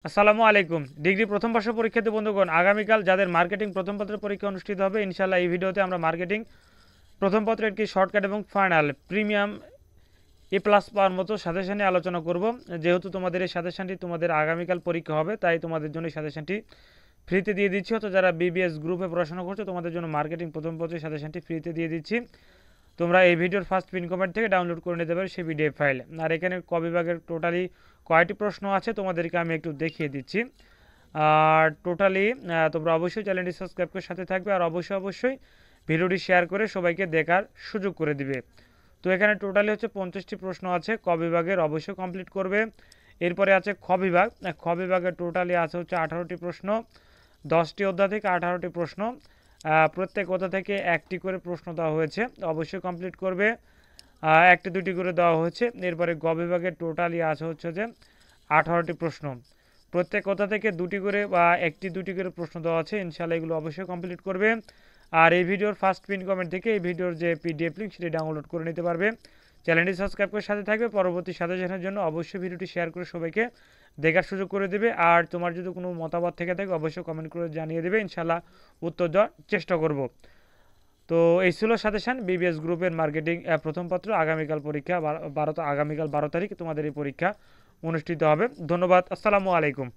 আসসালামু আলাইকুম। ডিগ্রি প্রথম বর্ষ পরীক্ষার্থী বন্ধুগণ, আগামীকাল যাদের মার্কেটিং প্রথম পত্রের পরীক্ষা অনুষ্ঠিত হবে, ইনশাআল্লাহ এই ভিডিওতে আমরা মার্কেটিং প্রথম পত্রের কি শর্টকাট এবং ফাইনাল প্রিমিয়াম এ+ পাওয়ার মতো সাজেশন নিয়ে আলোচনা করব। যেহেতু তোমাদের এই সাজেশনটি তোমাদের আগামীকাল পরীক্ষা হবে, তাই তোমাদের জন্য এই সাজেশনটি ফ্রিতে দিয়ে দিচ্ছি। অথবা যারা বিবিএস গ্রুপে পড়াশোনা করছো, তোমাদের জন্য মার্কেটিং প্রথম পত্রের সাজেশনটি ফ্রিতে দিয়ে দিচ্ছি। তোমরা এই ভিডিওর ফার্স্ট পিন কমেন্ট থেকে ডাউনলোড করে নিতে পারো সেই পিডিএফ ফাইল। আর এখানে ক বিভাগের টোটালি কয়টি প্রশ্ন আছে তোমাদেরকে আমি একটু দেখিয়ে দিচ্ছি। আর টোটালি তোমরা অবশ্যই চ্যানেলটি সাবস্ক্রাইব করে সাথে থাকবে, আর অবশ্যই ভিডিওটি শেয়ার করে সবাইকে দেখার সুযোগ করে দিবে। তো এখানে টোটালি হচ্ছে 50টি প্রশ্ন আছে, ক বিভাগের অবশ্যই কমপ্লিট করবে। এরপরে আছে খ বিভাগ। খ বিভাগের টোটালি আছে হচ্ছে 18টি প্রশ্ন, 10টি অধ্যায় থেকে 18টি প্রশ্ন। প্রত্যেক অধ্যায় থেকে একটি করে প্রশ্ন দেওয়া হয়েছে, অবশ্যই কমপ্লিট করবে। একটি দুটি করে দেওয়া হয়েছে। এরপরে গ বিভাগের টোটালি আছে হচ্ছে যে 18টি প্রশ্ন, প্রত্যেক অধ্যায় থেকে দুটি করে বা একটি দুটি করে প্রশ্ন দেওয়া আছে। ইনশাআল্লাহ এগুলো অবশ্যই কমপ্লিট করবে। আর এই ভিডিওর ফার্স্ট পিন কমেন্ট থেকে এই ভিডিওর যে পিডিএফ লিঙ্ক সেটি ডাউনলোড করে নিতে পারবে। চ্যানেলটি সাবস্ক্রাইব করে সাথে থাকবে। পরবর্তী সাজেশনের জন্য অবশ্যই ভিডিওটি শেয়ার করে সবাইকে দেখার সুযোগ করে দেবে। আর তোমার যদি কোনো মতামত থেকে থাকে অবশ্যই কমেন্ট করে জানিয়ে দেবে, ইনশাআল্লাহ উত্তর দেওয়ার চেষ্টা করব। তো এই ছিল সাজেশন বিবিএস গ্রুপের মার্কেটিং প্রথম পত্র। আগামীকাল পরীক্ষা আগামীকাল 12 তারিখ তোমাদের এই পরীক্ষা অনুষ্ঠিত হবে। ধন্যবাদ। আসসালামু আলাইকুম।